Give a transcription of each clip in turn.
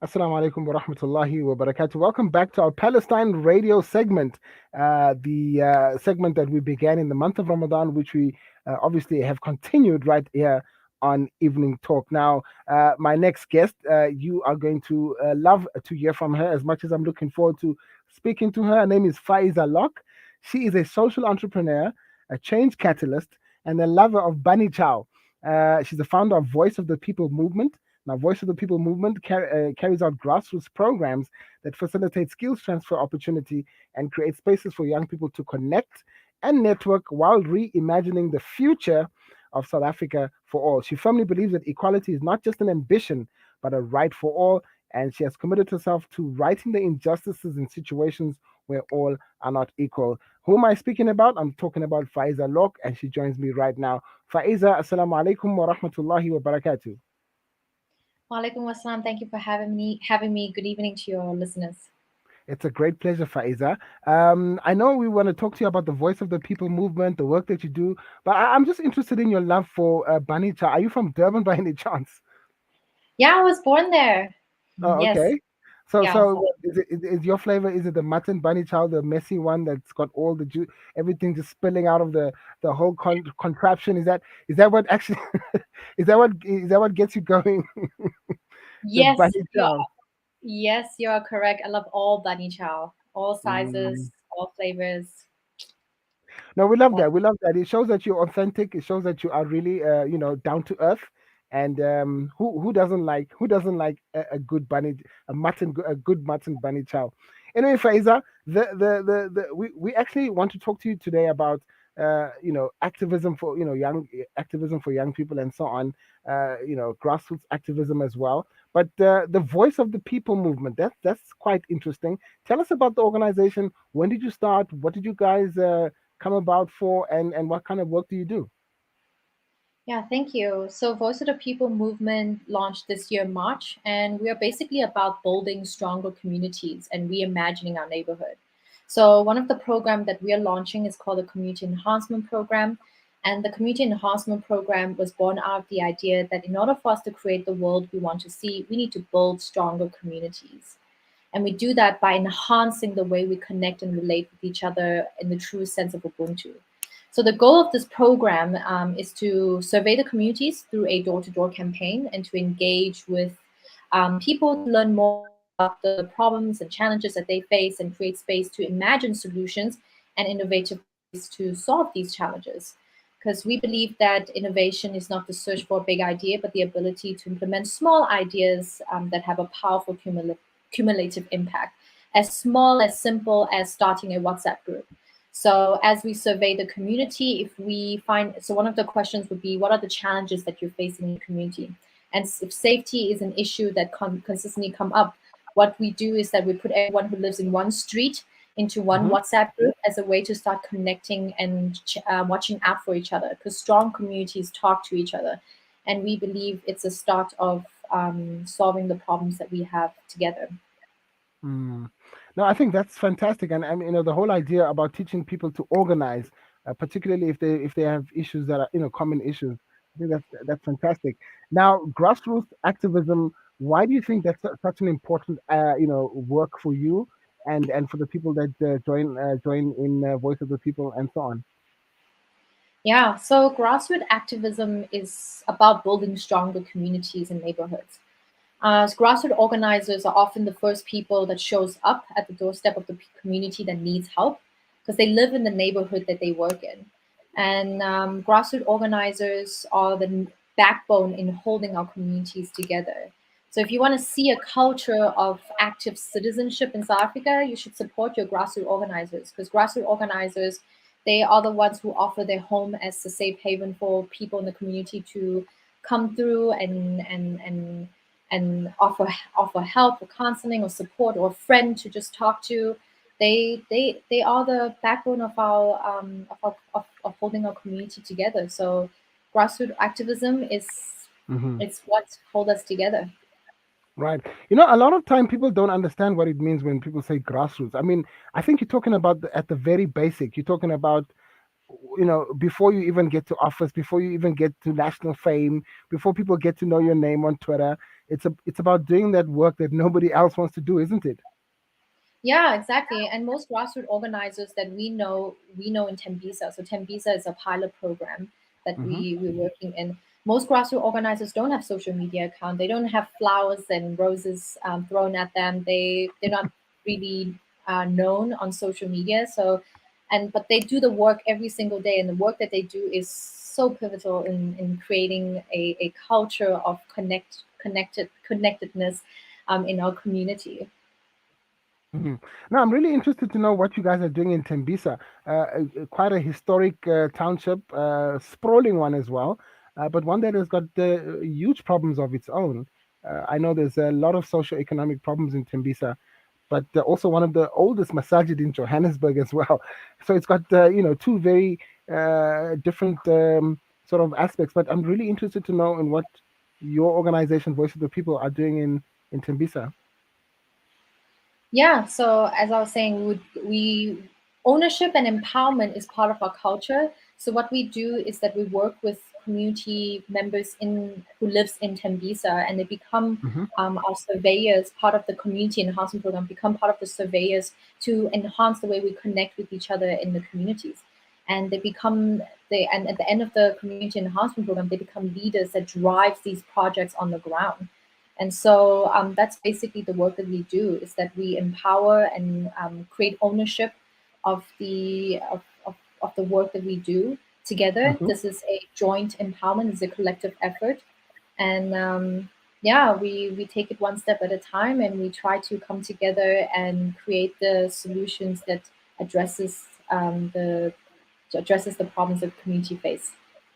Assalamu alaikum wa rahmatullahi wa barakatuh. Welcome back to our Palestine Radio segment, the segment that we began in the month of Ramadan, which we obviously have continued right here on Evening Talk. Now, my next guest, you are going to love to hear from her as much as I'm looking forward to speaking to her. Her name is Faeeza Locke. She is a social entrepreneur, a change catalyst, and a lover of Bunny Chow. She's the founder of Voice of the People movement. Now, Voice of the People movement carries out grassroots programs that facilitate skills transfer opportunity and create spaces for young people to connect and network while reimagining the future of South Africa for all. She firmly believes that equality is not just an ambition, but a right for all, and she has committed herself to righting the injustices in situations where all are not equal. Who am I speaking about? I'm talking about Faeeza Lok, and she joins me right now. Faeeza, assalamu alaikum wa rahmatullahi wa barakatuh. Walaikum Assalam. Thank you for having me. Good evening to your listeners. It's a great pleasure, Faiza. I know we want to talk to you about the Voice of the People movement, the work that you do, but I'm just interested in your love for Bunny Chow. Are you from Durban by any chance? Yeah, I was born there. Oh, Yes. okay. So, Yeah. so is your flavor? Is it the mutton bunny chow, the messy one that's got all the everything just spilling out of the whole contraption? Is that what actually is that what gets you going? The Yes, bunny you chow. are. Yes, you are correct. I love all bunny chow, all Mm. sizes, all flavors. No, we love All. that. We love that. It shows that you're authentic. It shows that you are really, down to earth. And who doesn't like a good bunny, a good mutton bunny chow. Anyway, Faiza, we actually want to talk to you today about activism for activism for young people and so on. Grassroots activism as well. But the voice of the people movement, that's quite interesting. Tell us about the organization. When did you start? What did you guys come about for, and what kind of work do you do? Yeah, thank you. So, Voice of the People movement launched this year, March, and we are basically about building stronger communities and reimagining our neighborhood. So, one of the programs that we are launching is called the Community Enhancement Program. And the Community Enhancement Program was born out of the idea that in order for us to create the world we want to see, we need to build stronger communities. And we do that by enhancing the way we connect and relate with each other in the true sense of Ubuntu. So the goal of this program is to survey the communities through a door-to-door campaign and to engage with people to learn more about the problems and challenges that they face and create space to imagine solutions and innovative ways to solve these challenges. Because we believe that innovation is not the search for a big idea, but the ability to implement small ideas that have a powerful cumulative impact, as small as simple as starting a WhatsApp group. So as we survey the community, if we find, so one of the questions would be, what are the challenges that you're facing in the community? And if safety is an issue that consistently come up, what we do is that we put everyone who lives in one street into one Hmm. WhatsApp group as a way to start connecting and watching out for each other, because strong communities talk to each other. And we believe it's a start of solving the problems that we have together. Mm. No, I think that's fantastic, and I mean, the whole idea about teaching people to organize, particularly if they have issues that are common issues. I think that's fantastic. Now, grassroots activism. Why do you think that's such an important work for you and for the people that join in Voice of the People and so on? Yeah, so grassroots activism is about building stronger communities and neighborhoods. Grassroots organizers are often the first people that shows up at the doorstep of the community that needs help because they live in the neighborhood that they work in. And grassroots organizers are the backbone in holding our communities together. So if you want to see a culture of active citizenship in South Africa, you should support your grassroots organizers, because grassroots organizers, they are the ones who offer their home as a safe haven for people in the community to come through and offer help or counseling or support or a friend to just talk to. They are the backbone of our of holding our community together. So grassroots activism is Hmm. it's what hold us together. Right. A lot of time people don't understand what it means when people say grassroots. I mean, I think you're talking about at the very basic. You're talking about before you even get to office, before you even get to national fame, before people get to know your name on Twitter, it's about doing that work that nobody else wants to do, isn't it? Yeah, exactly. And most grassroots organizers that we know in Tembisa. So Tembisa is a pilot program that Mm-hmm. we're working in. Most grassroots organizers don't have social media account. They don't have flowers and roses thrown at them. They're not really known on social media. So, and but they do the work every single day, and the work that they do is so pivotal in creating a culture of connectedness in our community. Mhm. Now, I'm really interested to know what you guys are doing in Tembisa. Quite a historic township, sprawling one as well, but one that has got huge problems of its own. I know there's a lot of socio-economic problems in Tembisa, but also one of the oldest masajid in Johannesburg as well. So it's got two very different sort of aspects. But I'm really interested to know in what your organization, Voice of the People, are doing in Tembisa. Yeah, so as I was saying, we ownership and empowerment is part of our culture. So what we do is that we work with community members in who lives in Tembisa, and they become Hmm. our surveyors, part of the community enhancement program, become part of the surveyors to enhance the way we connect with each other in the communities. And they become and at the end of the community enhancement program, they become leaders that drives these projects on the ground. And so that's basically the work that we do is that we empower and create ownership of the work that we do together. Hmm. This is a joint empowerment, it's a collective effort. And yeah, we take it one step at a time and we try to come together and create the solutions that addresses the addresses the problems that the community face.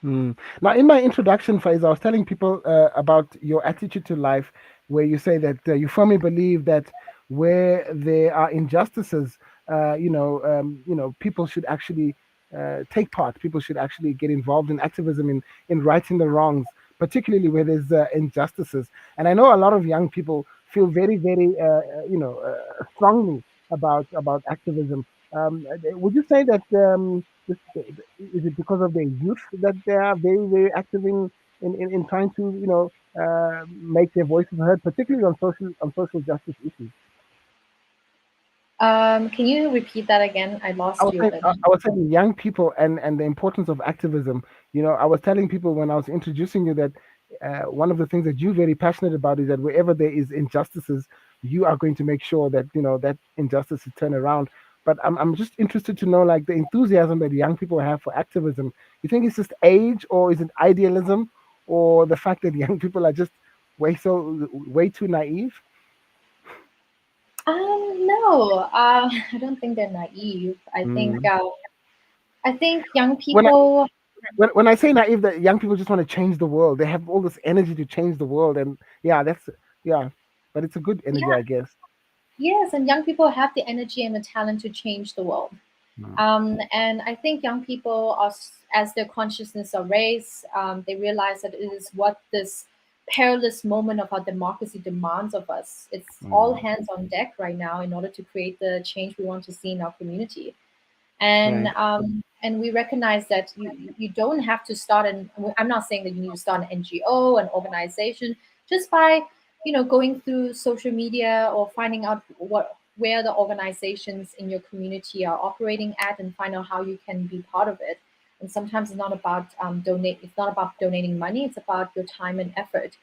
Mm. Now, in my introduction phase, I was telling people about your attitude to life, where you say that you firmly believe that where there are injustices, people should actually take part. People should actually get involved in activism in righting the wrongs, particularly where there's injustices. And I know a lot of young people feel very, very, strongly about activism. Would you say that? Is it because of their youth that they are very, very active in trying to, make their voices heard, particularly on social justice issues? Can you repeat that again? I I lost was you a saying, bit. young people and the importance of activism. I was telling people when I was introducing you that one of the things that you're very passionate about is that wherever there is injustices, you are going to make sure that that injustice is turned around. But I'm just interested to know, like, the enthusiasm that young people have for activism. You think it's just age, or is it idealism, or the fact that young people are just way too naive? No, I don't think they're naive. Mm. I think young When people. when I say naive, that young people just want to change the world. They have all this energy to change the world, and yeah, yeah, but it's a good energy, Yeah, I guess. yes, and young people have the energy and the talent to change the world. Mm. And I think young people, as their consciousness are raised, they realize that it is what this perilous moment of our democracy demands of us. It's all Mm. hands on deck right now in order to create the change we want to see in our community. And we recognize that you don't have to start an I'm not saying that you need to start an NGO, an organization, just by going through social media or finding out where the organizations in your community are operating at and find out how you can be part of it. And sometimes it's not about donating money, it's about your time and effort.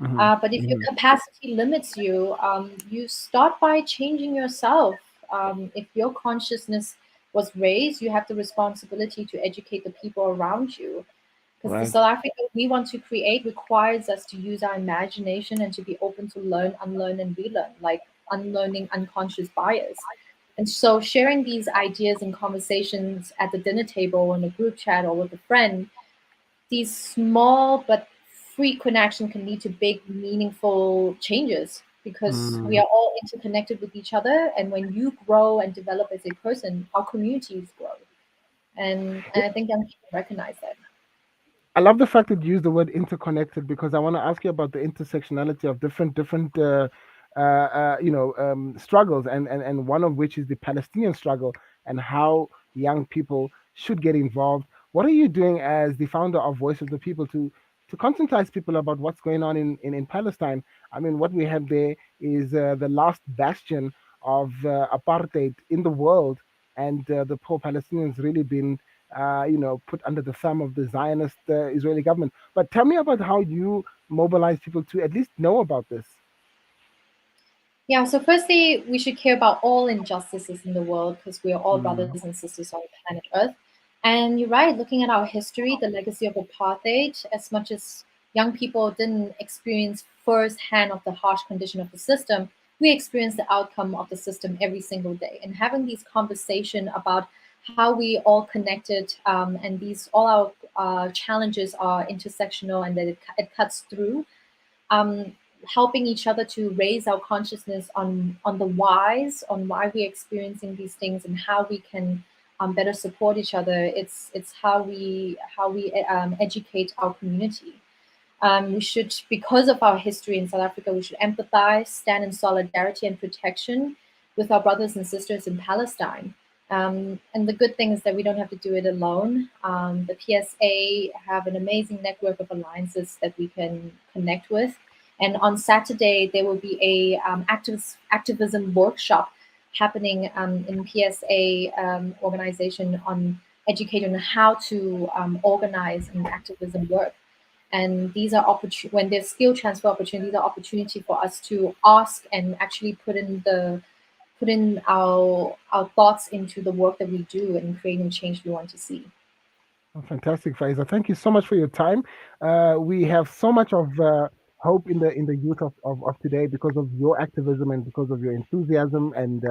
Mhm. But if your capacity limits you, you start by changing yourself. If your consciousness was raised, you have the responsibility to educate the people around you. Because the Right. South Africa we want to create requires us to use our imagination and to be open to learn, unlearn, and relearn, like unlearning unconscious bias. And so, sharing these ideas in conversations at the dinner table, in a group chat, or with a friend, these small but frequent action can lead to big, meaningful changes because we Mm. are all interconnected with each other. And when you grow and develop as a person, our communities grow. And I think young people recognize that. I love the fact that you use the word interconnected, because I want to ask you about the intersectionality of different struggles, and one of which is the Palestinian struggle, and how young people should get involved. What are you doing as the founder of Voice of the People to conscientize people about what's going on in Palestine? I mean, what we have there is the last bastion of apartheid in the world, and the poor Palestinians really been, put under the thumb of the Zionist Israeli government. But tell me about how you mobilize people to at least know about this. Yeah, so firstly, we should care about all injustices in the world because we are all Mm, brothers and sisters on planet Earth. And you're right, looking at our history, the legacy of apartheid, as much as young people didn't experience firsthand of the harsh condition of the system, we experience the outcome of the system every single day. And having these conversation about how we all connected and these all our challenges are intersectional and that it cuts through um, helping each other to raise our consciousness on the whys, on why we're experiencing these things, and how we can better support each other. It's how we educate our community. We should, because of our history in South Africa, we should empathize, stand in solidarity and protection with our brothers and sisters in Palestine. And the good thing is that we don't have to do it alone. The PSA have an amazing network of alliances that we can connect with. And on Saturday, there will be a activism workshop happening in PSA organization on educating on how to organize and activism work. And these are when there's skill transfer opportunities, are opportunity for us to ask and actually put in our thoughts into the work that we do and creating change we want to see. oh, fantastic, Faeeza. Thank you so much for your time. We have so much of hope in the youth of today because of your activism and because of your enthusiasm. And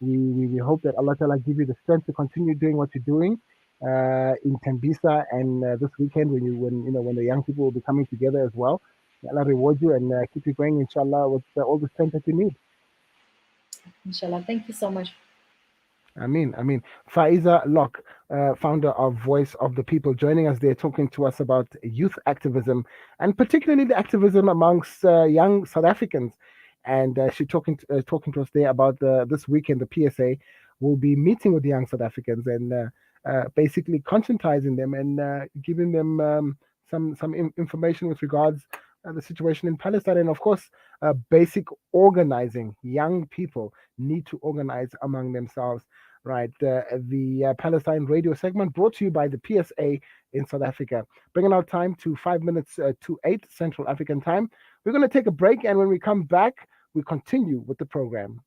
we hope that Allah Ta'ala give you the strength to continue doing what you're doing in Tembisa and this weekend when the young people will be coming together as well. May Allah reward you and keep you going, inshallah, with all the strength that you need. Inshallah. Thank you so much. I mean, Faeeza Locke, founder of Voice of the People, joining us there, talking to us about youth activism and particularly the activism amongst young South Africans. And talking to us there about this weekend. The PSA will be meeting with the young South Africans and basically conscientizing them and giving them some information with regards the situation in Palestine, and of course, basic organizing. Young people need to organize among themselves. Right, the Palestine radio segment brought to you by the PSA in South Africa. Bringing our time to 5 minutes to 8 Central African time. We're going to take a break, and when we come back, we continue with the program.